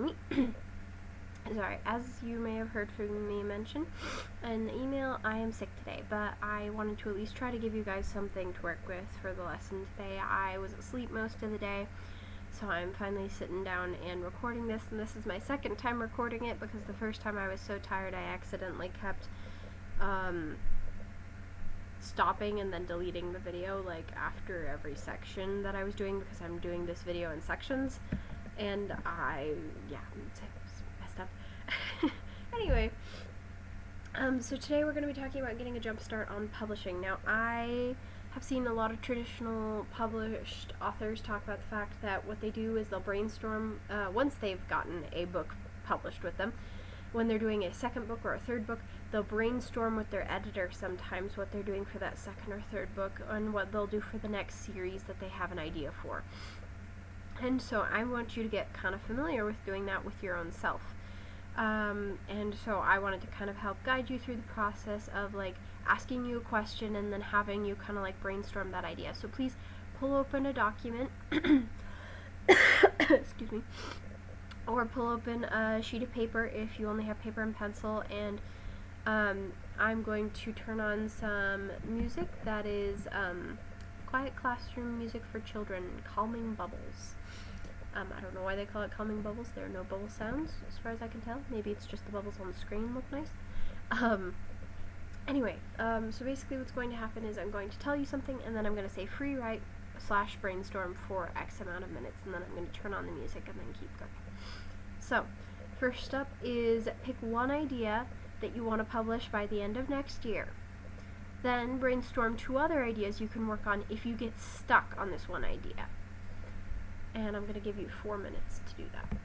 pardon me. Sorry, as you may have heard from me mention in the email, I am sick today, but I wanted to at least try to give you guys something to work with for the lesson today. I was asleep most of the day, so I'm finally sitting down and recording this, and this is my second time recording it because the first time I was so tired I accidentally kept stopping and then deleting the video like after every section that I was doing, because I'm doing this video in sections, and it's messed up. Anyway, so today we're going to be talking about getting a jump start on publishing. Now, I have seen a lot of traditional published authors talk about the fact that what they do is they'll brainstorm once they've gotten a book published with them. When they're doing a second book or a third book, they'll brainstorm with their editor sometimes what they're doing for that second or third book and what they'll do for the next series that they have an idea for. And so I want you to get kind of familiar with doing that with your own self. And so I wanted to kind of help guide you through the process of like asking you a question and then having you kind of like brainstorm that idea. So please pull open a document, excuse me, or pull open a sheet of paper if you only have paper and pencil, and I'm going to turn on some music that is quiet classroom music for children, calming bubbles. I don't know why they call it calming bubbles. There are no bubble sounds, as far as I can tell. Maybe it's just the bubbles on the screen look nice. Anyway, so basically what's going to happen is I'm going to tell you something, and then I'm going to say free write / brainstorm for X amount of minutes, and then I'm going to turn on the music and then keep going. So, first up is pick one idea that you want to publish by the end of next year. Then brainstorm 2 other ideas you can work on if you get stuck on this one idea. And I'm going to give you 4 minutes to do that.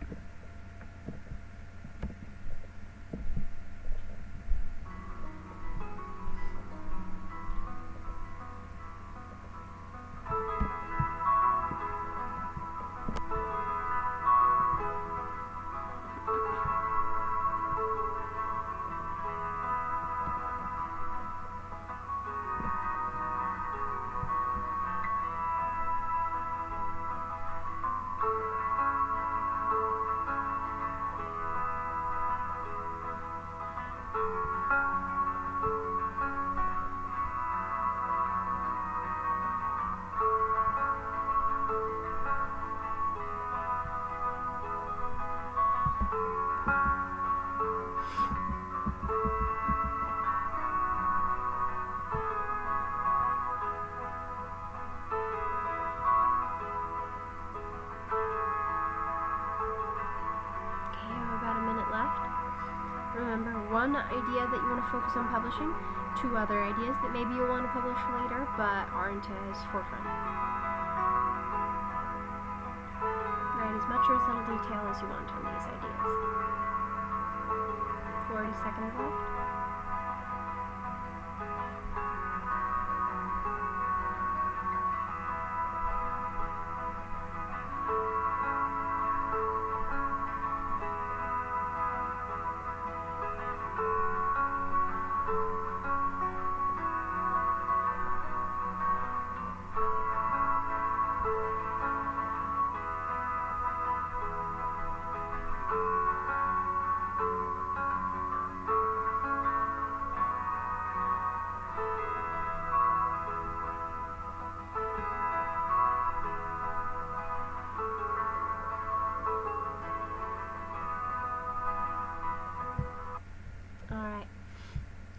Remember, 1 idea that you want to focus on publishing, 2 other ideas that maybe you'll want to publish later but aren't as forefront. Write as much or as little detail as you want on these ideas. 40 seconds left.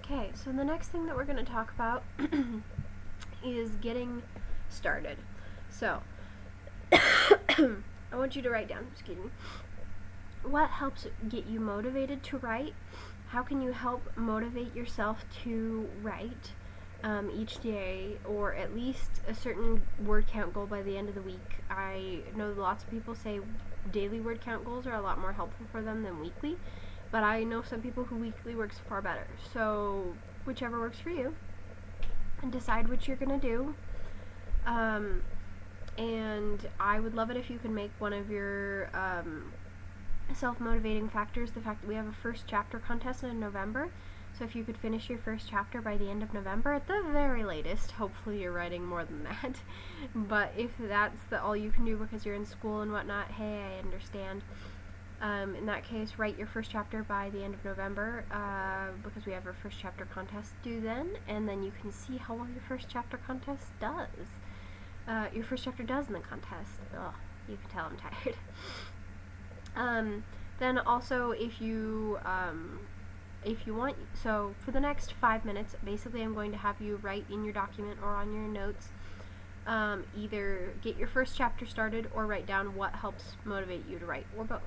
Okay, so the next thing that we're going to talk about is getting started. So, I want you to write down, excuse me, what helps get you motivated to write? How can you help motivate yourself to write each day, or at least a certain word count goal by the end of the week? I know lots of people say daily word count goals are a lot more helpful for them than weekly, but I know some people who weekly works far better. So whichever works for you, and decide what you're going to do. And I would love it if you can make one of your self-motivating factors the fact that we have a first chapter contest in November. So if you could finish your first chapter by the end of November at the very latest, hopefully you're writing more than that, but if that's all you can do because you're in school and whatnot, hey, I understand. In that case, write your first chapter by the end of November, because we have our first chapter contest due then, and then you can see how well your first chapter contest does. Your first chapter does in the contest. Ugh, you can tell I'm tired. Then also, if you want, so for the next 5 minutes, basically I'm going to have you write in your document or on your notes, either get your first chapter started or write down what helps motivate you to write, or both.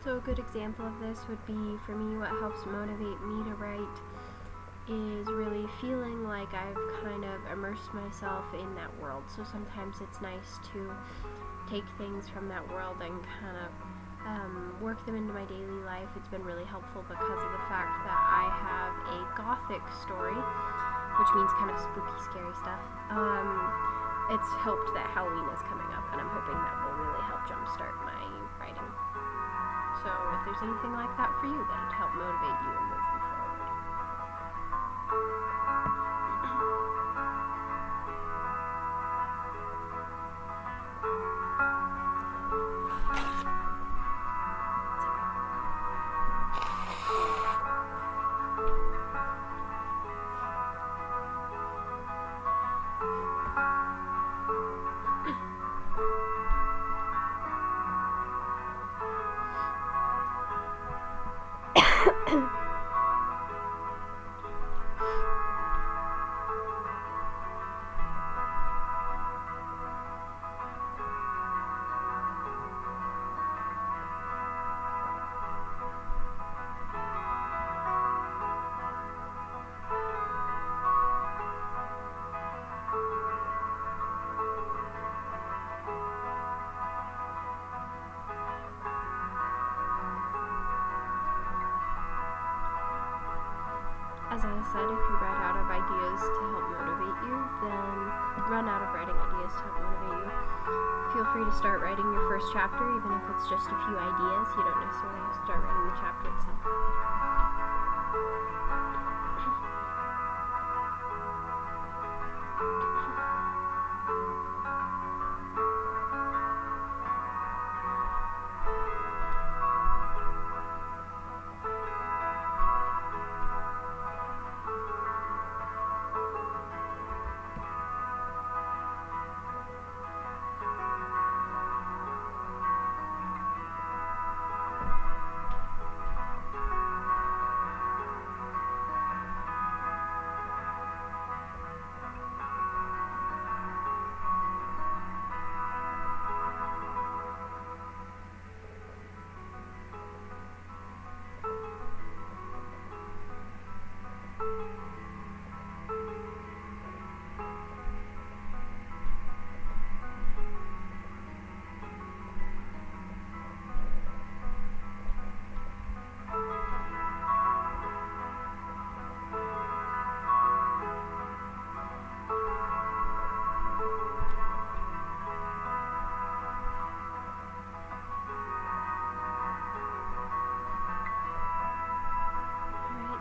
So a good example of this would be, for me, what helps motivate me to write is really feeling like I've kind of immersed myself in that world. So sometimes it's nice to take things from that world and kind of work them into my daily life. It's been really helpful because of the fact that I have a gothic story, which means kind of spooky, scary stuff. It's helped that Halloween is coming up, and I'm hoping that will really help jumpstart my writing. So if there's anything like that for you, that'd help motivate you and move you forward. As I said, if you run out of ideas to help motivate you, then run out of writing ideas to help motivate you. Feel free to start writing your first chapter, even if it's just a few ideas. You don't necessarily have to start writing the chapter itself.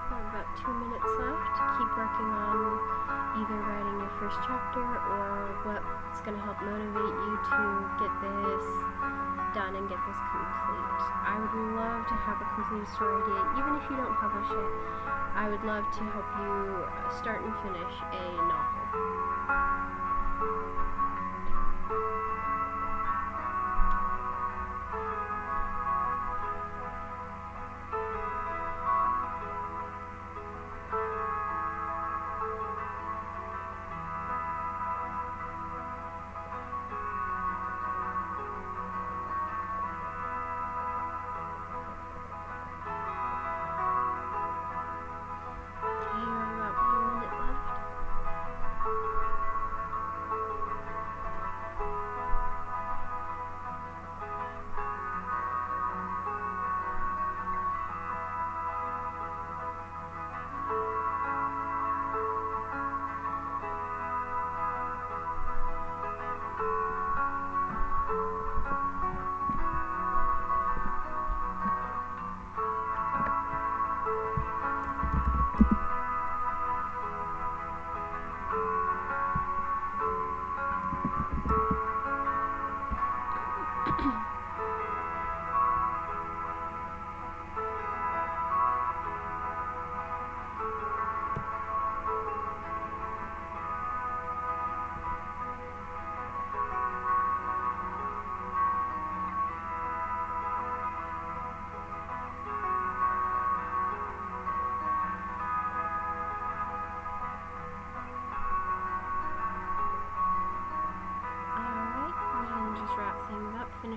About 2 minutes left. Keep working on either writing your first chapter or what's going to help motivate you to get this done and get this complete. I would love to have a complete story idea, even if you don't publish it. I would love to help you start and finish a novel.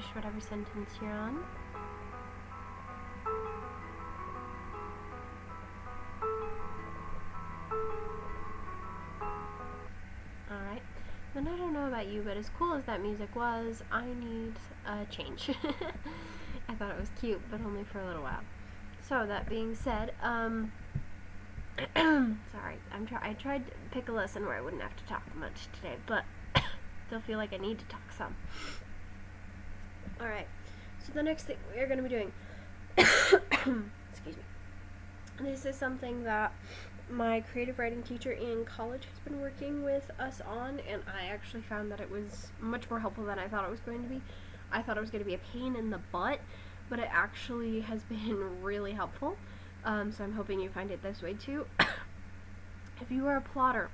finish whatever sentence you're on. Alright. Then I don't know about you, but as cool as that music was, I need a change. I thought it was cute, but only for a little while. So, that being said, sorry, I tried to pick a lesson where I wouldn't have to talk much today, but still feel like I need to talk some. Alright, so the next thing we are going to be doing, excuse me, this is something that my creative writing teacher in college has been working with us on, and I actually found that it was much more helpful than I thought it was going to be. I thought it was going to be a pain in the butt, but it actually has been really helpful, so I'm hoping you find it this way too. If you are a plotter,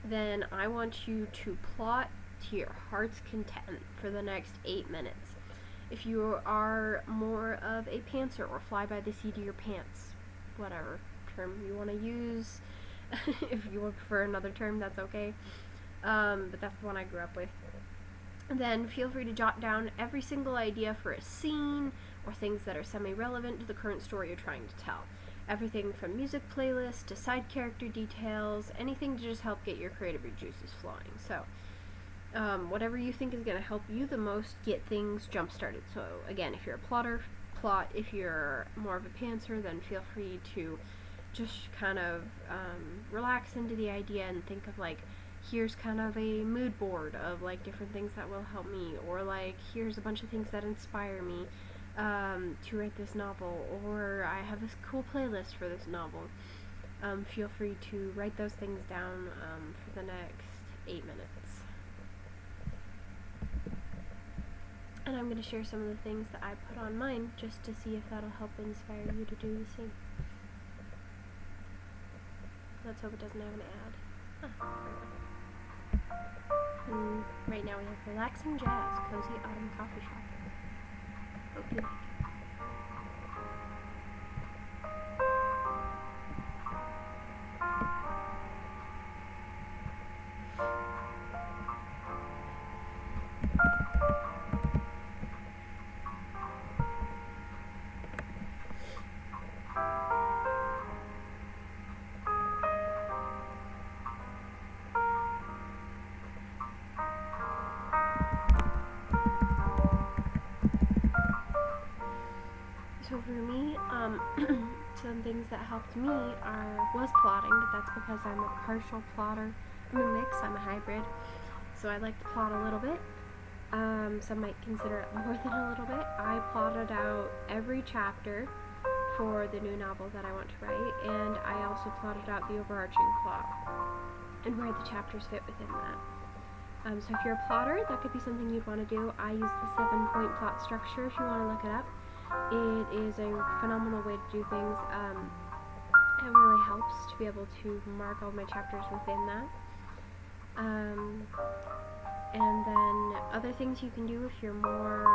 then I want you to plot to your heart's content for the next 8 minutes. If you are more of a pantser or fly by the seat of your pants, whatever term you want to use, if you would prefer another term, that's okay, but that's the one I grew up with. Then feel free to jot down every single idea for a scene or things that are semi-relevant to the current story you're trying to tell. Everything from music playlists to side character details, anything to just help get your creative juices flowing. So whatever you think is going to help you the most get things jump started. So again, if you're a plotter, plot. If you're more of a pantser, then feel free to just kind of relax into the idea and think of like, here's kind of a mood board of like different things that will help me, or like here's a bunch of things that inspire me to write this novel, or I have this cool playlist for this novel. Feel free to write those things down for the next 8 minutes. And I'm going to share some of the things that I put on mine just to see if that'll help inspire you to do the same. Let's hope it doesn't have an ad. Right now we have relaxing jazz, cozy autumn coffee shop. Hope you like it. So for me, some things that helped me was plotting, but that's because I'm a partial plotter. I'm a mix, I'm a hybrid, so I like to plot a little bit. Some might consider it more than a little bit. I plotted out every chapter for the new novel that I want to write, and I also plotted out the overarching plot and where the chapters fit within that. So if you're a plotter, that could be something you'd want to do. I use the 7-point plot structure if you want to look it up. It is a phenomenal way to do things. It really helps to be able to mark all my chapters within that. And then other things you can do if you're more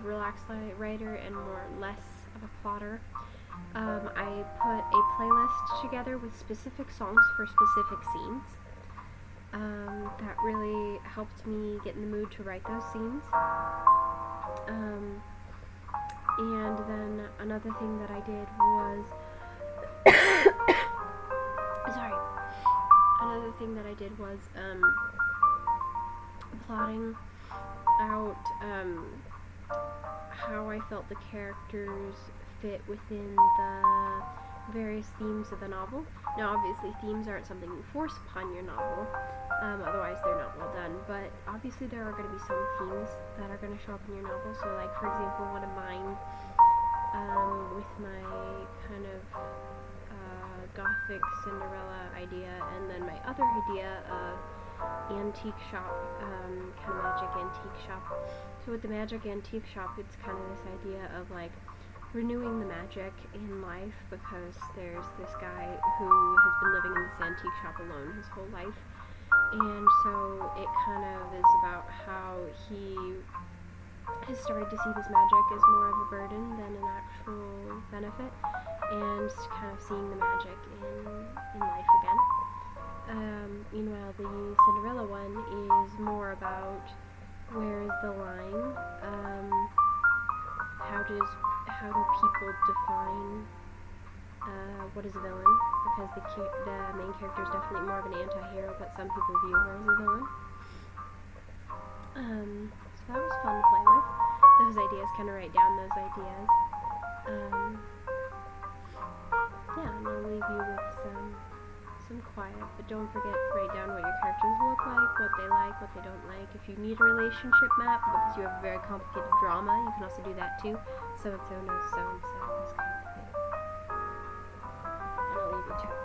relaxed writer and less of a plotter. I put a playlist together with specific songs for specific scenes. That really helped me get in the mood to write those scenes. And then another thing that I did was plotting out how I felt the characters fit within the various themes of the novel. Now obviously themes aren't something you force upon your novel, otherwise they're not well done, but obviously there are going to be some themes that are going to show up in your novel. So like for example, one of mine with my kind of gothic Cinderella idea, and then my other idea of antique shop, kind of magic antique shop. So with the magic antique shop, it's kind of this idea of like renewing the magic in life, because there's this guy who has been living in this antique shop alone his whole life, and so it kind of is about how he has started to see this magic as more of a burden than an actual benefit, and kind of seeing the magic in life again. Meanwhile, the Cinderella one is more about Where is the line? How do people define what is a villain? Because the main character is definitely more of an anti-hero, but some people view her as a villain. So that was fun to play with. Those ideas, kind of write down those ideas. Yeah, and I'll leave you with some quiet, but don't forget to write down what your characters look like, what they don't like. If you need a relationship map because you have a very complicated drama, you can also do that too. So and so knows so and so, those kinds of things. And I'll leave you to it.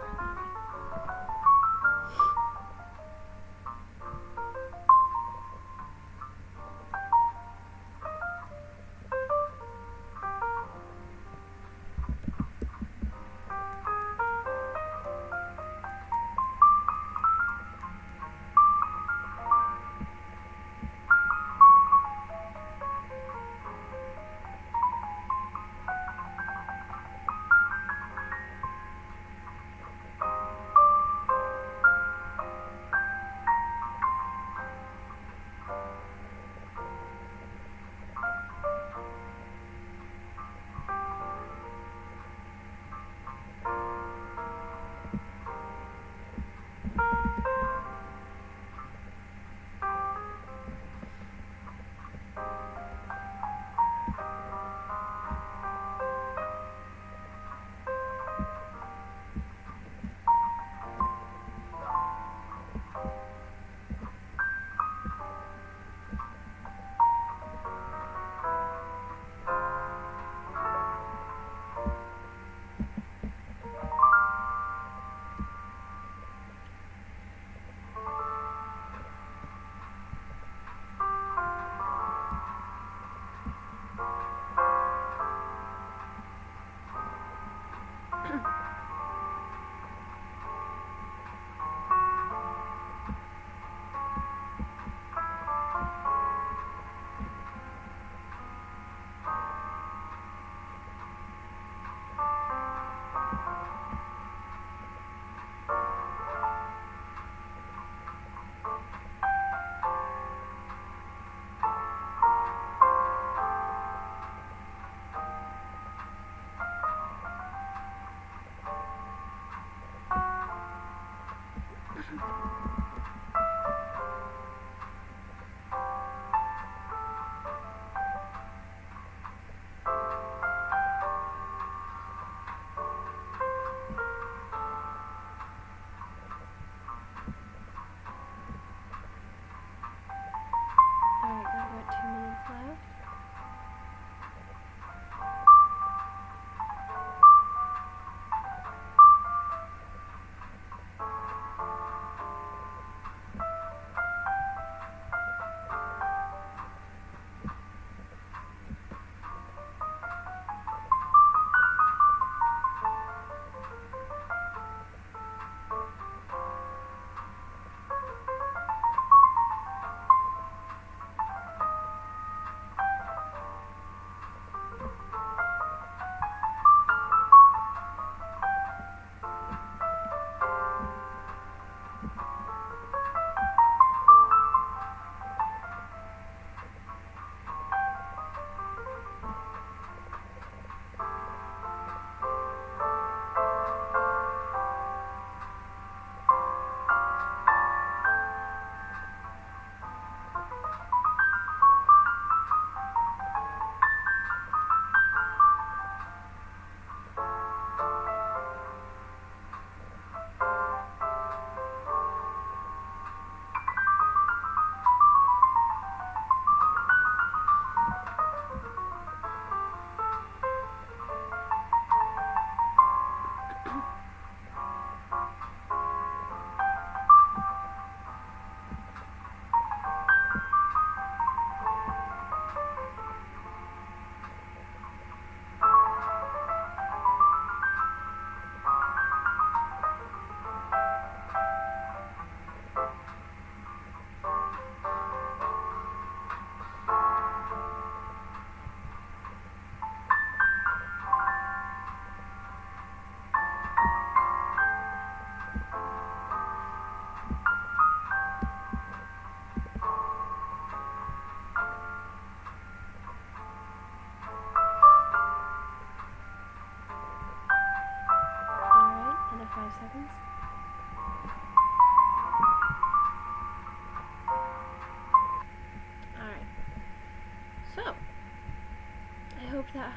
Alright, got about 2 minutes left.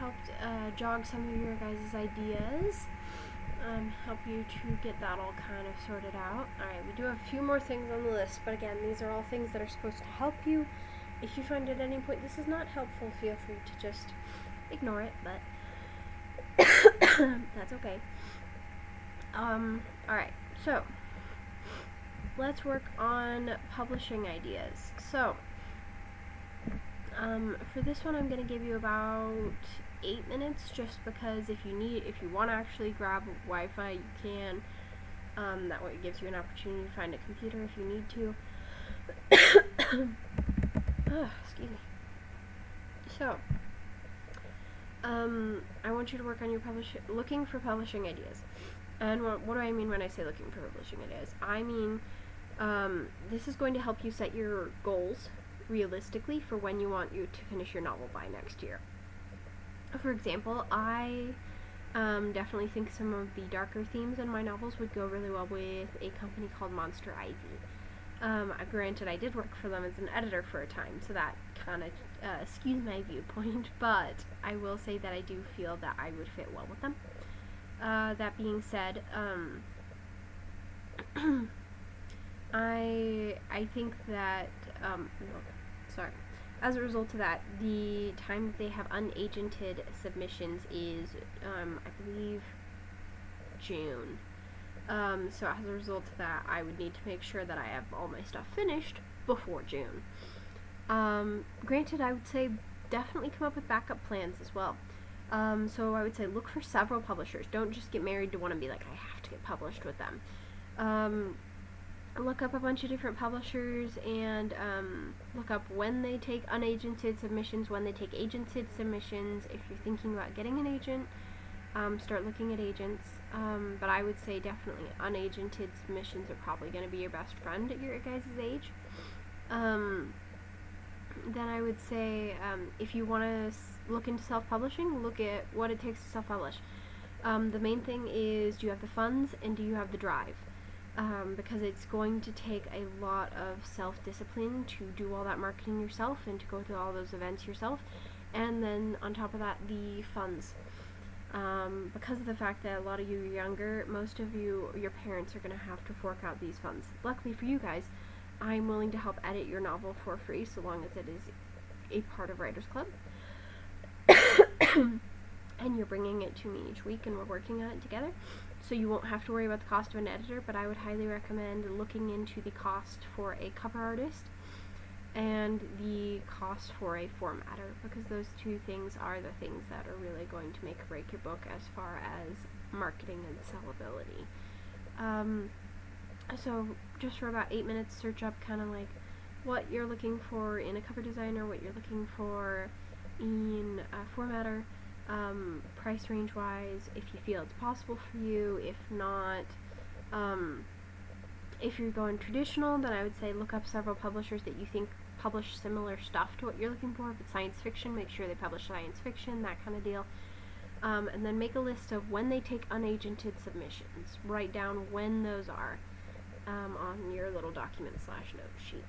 helped jog some of your guys' ideas, help you to get that all kind of sorted out. Alright, we do have a few more things on the list, but again, these are all things that are supposed to help you. If you find at any point this is not helpful, feel free to just ignore it, but that's okay. Alright, so let's work on publishing ideas. So, for this one, I'm going to give you about 8 minutes, just because if you want to actually grab Wi-Fi, you can. That way it gives you an opportunity to find a computer if you need to. Excuse me. So, I want you to work on your looking for publishing ideas. And what do I mean when I say looking for publishing ideas? I mean, this is going to help you set your goals realistically for when you want you to finish your novel by next year. For example, I definitely think some of the darker themes in my novels would go really well with a company called Monster Ivy. Granted, I did work for them as an editor for a time, so that kind of skews my viewpoint, but I will say that I do feel that I would fit well with them. That being said, I think that, as a result of that, the time that they have unagented submissions is, I believe, June. So as a result of that, I would need to make sure that I have all my stuff finished before June. Granted, I would say definitely come up with backup plans as well. So I would say look for several publishers. Don't just get married to one and be like, I have to get published with them. Look up a bunch of different publishers and look up when they take unagented submissions, when they take agented submissions. If you're thinking about getting an agent, start looking at agents. But I would say definitely unagented submissions are probably going to be your best friend at your guys' age. Then I would say if you want to look into self-publishing, look at what it takes to self-publish. The main thing is, do you have the funds and do you have the drive? Because it's going to take a lot of self-discipline to do all that marketing yourself and to go to all those events yourself, and then on top of that, the funds. Because of the fact that a lot of you are younger, most of you, your parents are going to have to fork out these funds. Luckily for you guys, I'm willing to help edit your novel for free, so long as it is a part of Writers Club. And you're bringing it to me each week and we're working on it together. So you won't have to worry about the cost of an editor, but I would highly recommend looking into the cost for a cover artist and the cost for a formatter, because those two things are the things that are really going to make or break your book as far as marketing and sellability. So just for about 8 minutes, search up kind of like what you're looking for in a cover designer, what you're looking for in a formatter, price range wise, if you feel it's possible for you. If not, if you're going traditional, then I would say look up several publishers that you think publish similar stuff to what you're looking for. If it's science fiction, make sure they publish science fiction, that kind of deal. And then make a list of when they take unagented submissions. Write down when those are on your little document/note sheet.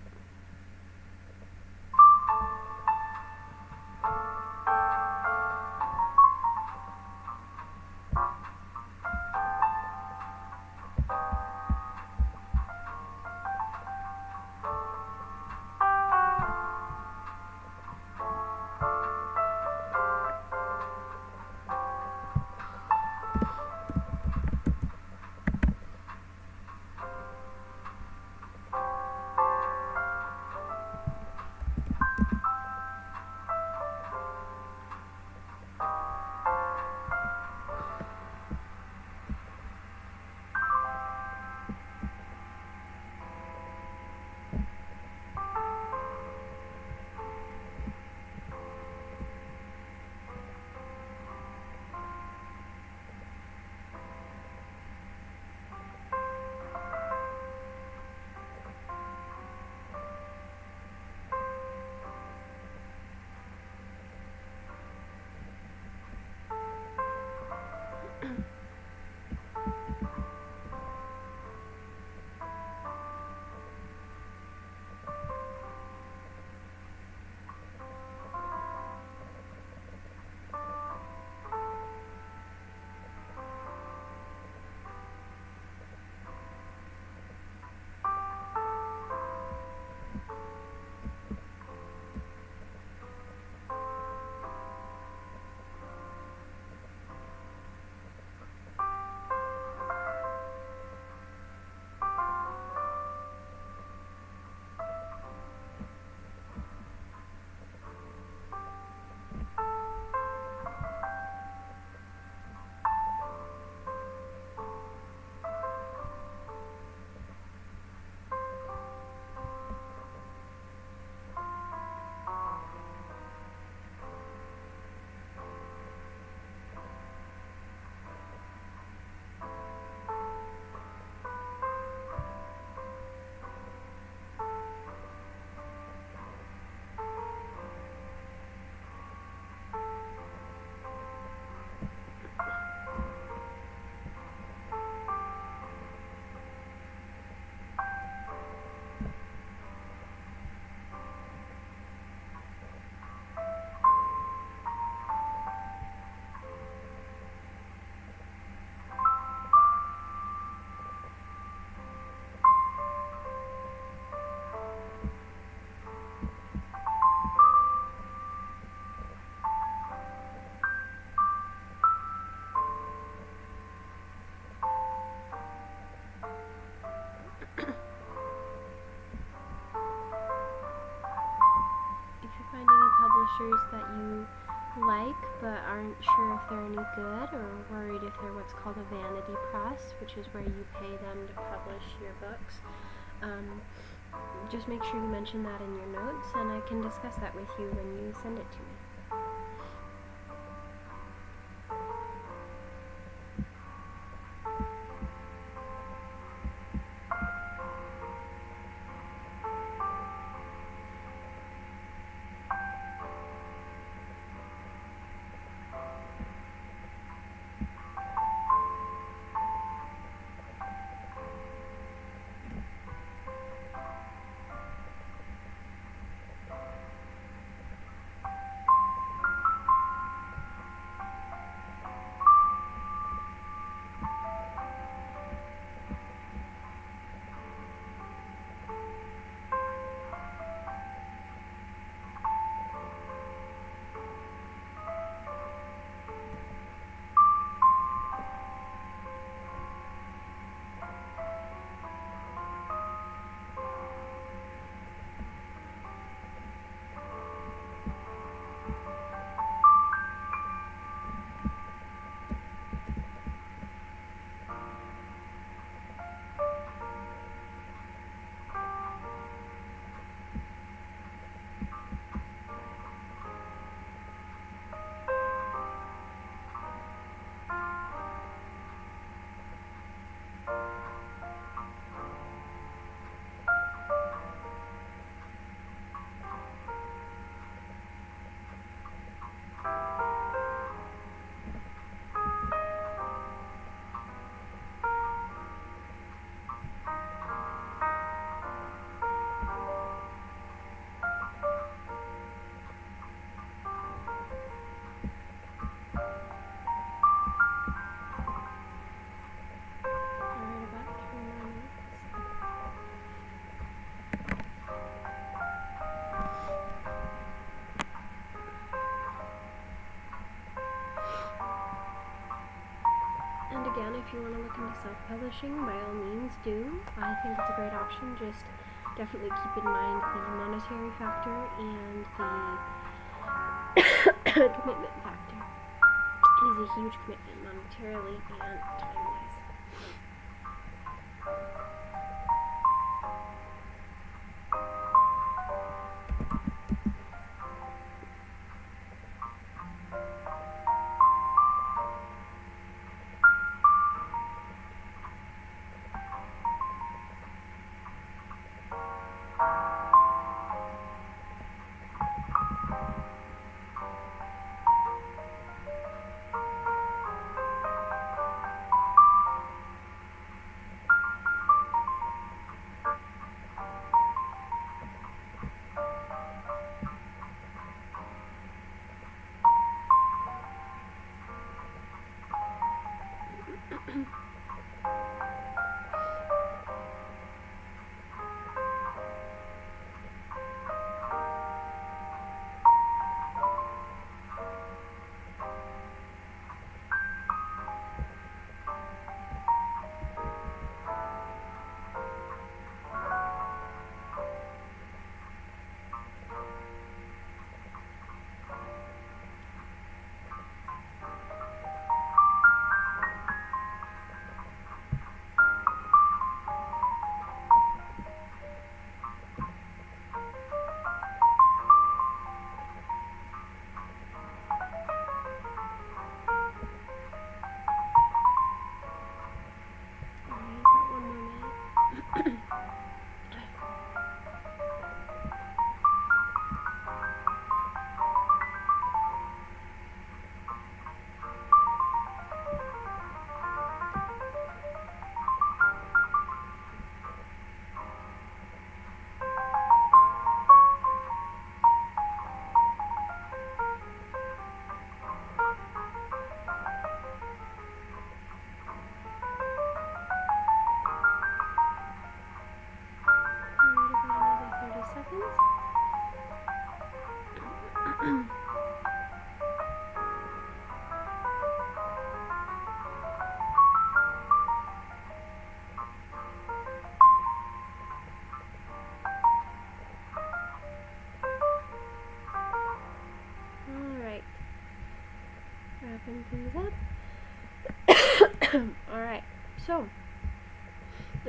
posters that you like but aren't sure if they're any good, or worried if they're what's called a vanity press, which is where you pay them to publish your books, just make sure you mention that in your notes, and I can discuss that with you when you send it to me. Again, if you want to look into self-publishing, by all means do. I think it's a great option. Just definitely keep in mind the monetary factor and the commitment factor. It is a huge commitment monetarily and time-wise.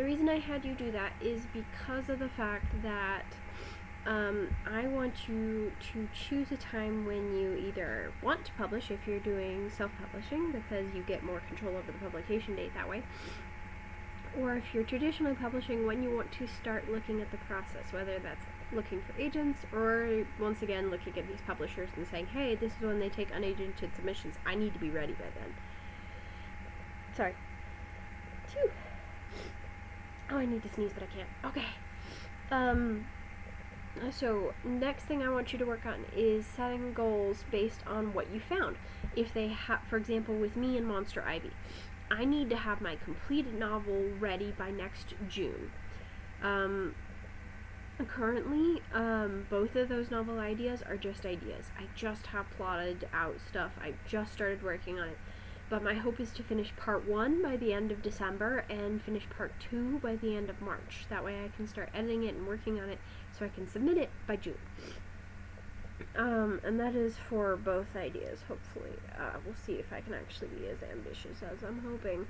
reason I had you do that is because of the fact that I want you to choose a time when you either want to publish, if you're doing self-publishing, because you get more control over the publication date that way, or if you're traditionally publishing, when you want to start looking at the process, whether that's looking for agents or, once again, looking at these publishers and saying, hey, this is when they take unagented submissions. I need to be ready by then. Sorry. Phew. Oh, I need to sneeze, but I can't. Okay. So, next thing I want you to work on is setting goals based on what you found. If they have, for example, with me and Monster Ivy, I need to have my completed novel ready by next June. Currently, both of those novel ideas are just ideas. I just have plotted out stuff. I just started working on it. But my hope is to finish part 1 by the end of December and finish part 2 by the end of March. That way I can start editing it and working on it so I can submit it by June. And that is for both ideas, hopefully. We'll see if I can actually be as ambitious as I'm hoping.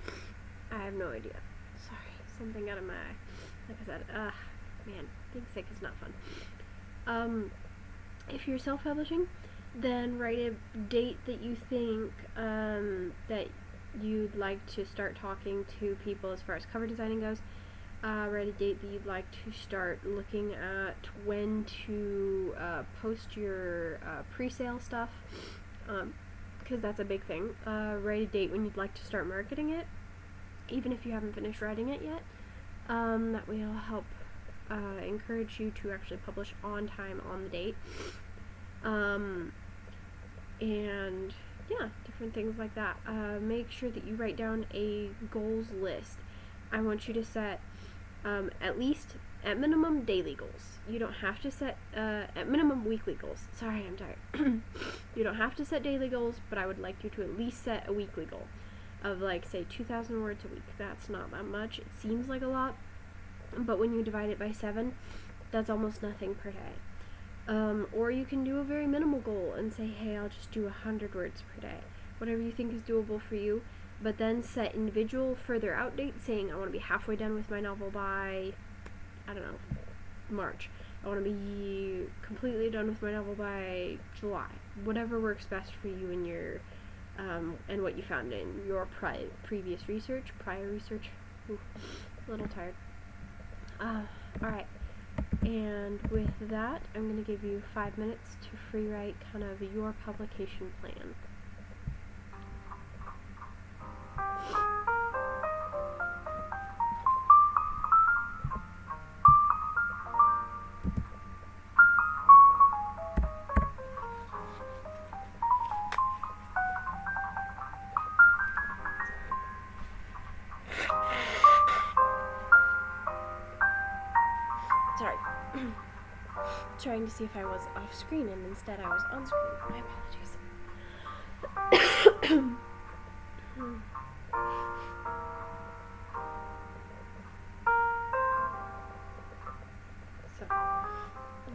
I have no idea. Sorry, something got in my eye. Like I said, man, being sick is not fun. If you're self-publishing, then write a date that you think that you'd like to start talking to people as far as cover designing goes. Write a date that you'd like to start looking at when to post your pre-sale stuff, because that's a big thing. Write a date when you'd like to start marketing it, even if you haven't finished writing it yet. That will help encourage you to actually publish on time on the date. And yeah, different things like that. Make sure that you write down a goals list. I want you to set at least, at minimum, daily goals. You don't have to set, at minimum, weekly goals. Sorry, I'm tired. You don't have to set daily goals, but I would like you to at least set a weekly goal of, like, say, 2,000 words a week. That's not that much. It seems like a lot, but when you divide it by 7, that's almost nothing per day. Or you can do a very minimal goal and say, hey, I'll just do 100 words per day. Whatever you think is doable for you. But then set individual further out dates, saying I want to be halfway done with my novel by, I don't know, March. I want to be completely done with my novel by July. Whatever works best for you and your, and what you found in your previous research, prior research. Ooh, a little tired. Alright. And with that, I'm going to give you 5 minutes to free write kind of your publication plan. Sorry. Trying to see if I was off screen and instead I was on screen. My apologies. So,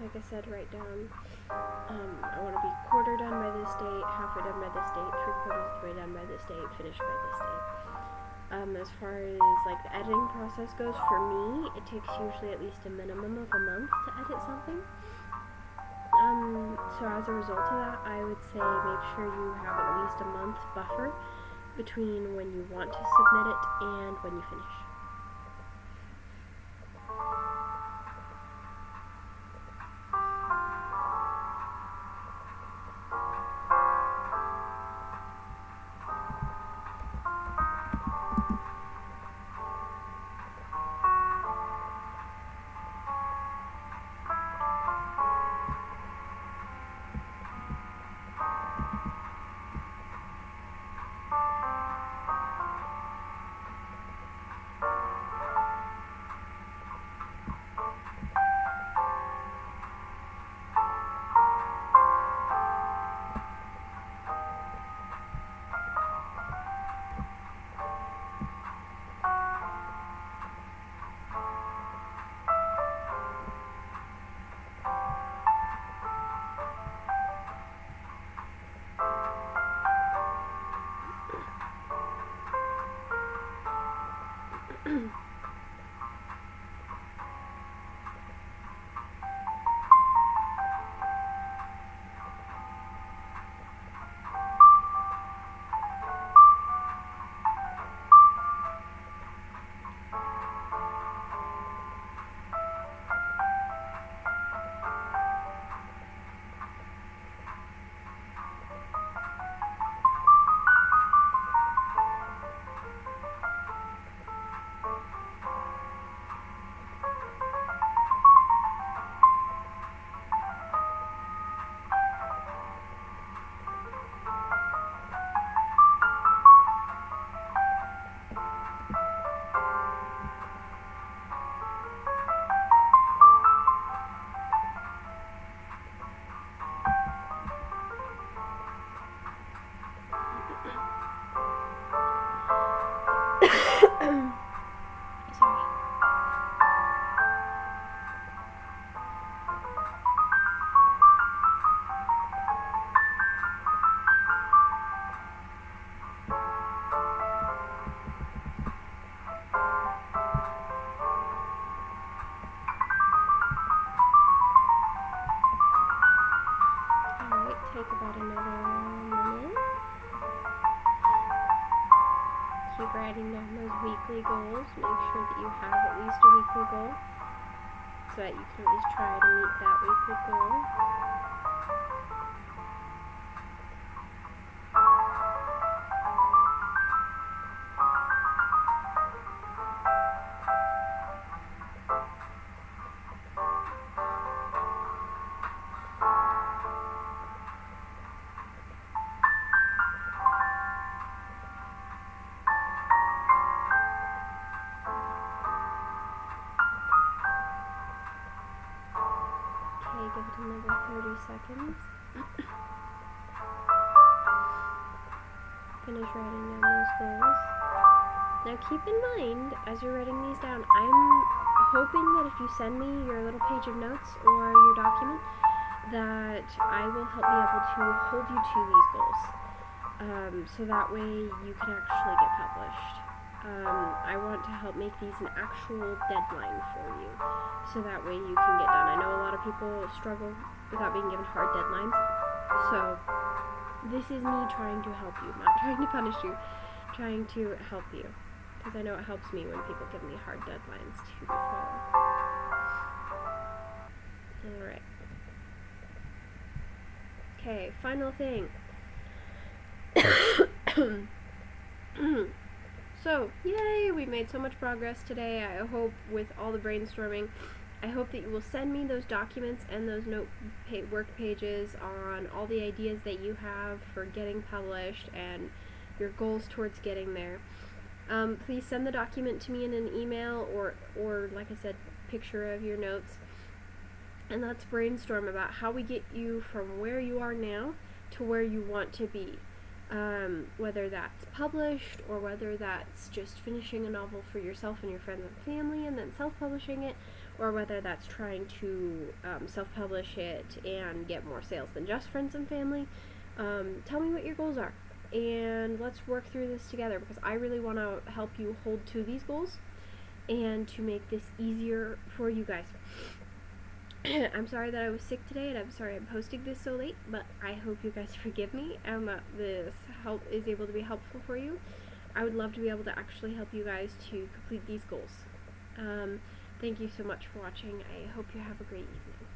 like I said, write down, I want to be quarter done by this date, halfway done by this date, 3/4 of the way done by this date, finished by this date. As far as like the editing process goes, for me, it takes usually at least a minimum of a month to edit something. So as a result of that, I would say make sure you have at least a month buffer between when you want to submit it and when you finish. goals, make sure that you have at least a weekly goal so that you can at least try to meet that weekly goal. Give it another 30 seconds. Finish writing down those goals. Now keep in mind, as you're writing these down, I'm hoping that if you send me your little page of notes or your document, that I will be able to hold you to these goals. So that way you can actually get published. I want to help make these an actual deadline for you, so that way you can get done. I know a lot of people struggle without being given hard deadlines, so this is me trying to help you, not trying to punish you, trying to help you, because I know it helps me when people give me hard deadlines to follow. Alright. Okay, final thing. So, yay, we made so much progress today. I hope with all the brainstorming, I hope that you will send me those documents and those work pages on all the ideas that you have for getting published and your goals towards getting there. Please send the document to me in an email or like I said, picture of your notes. And let's brainstorm about how we get you from where you are now to where you want to be. Whether that's published or whether that's just finishing a novel for yourself and your friends and family and then self-publishing it, or whether that's trying to self-publish it and get more sales than just friends and family. Tell me what your goals are, and let's work through this together, because I really want to help you hold to these goals and to make this easier for you guys. I'm sorry that I was sick today, and I'm sorry I'm posting this so late, but I hope you guys forgive me and that this help is able to be helpful for you. I would love to be able to actually help you guys to complete these goals. Thank you so much for watching. I hope you have a great evening.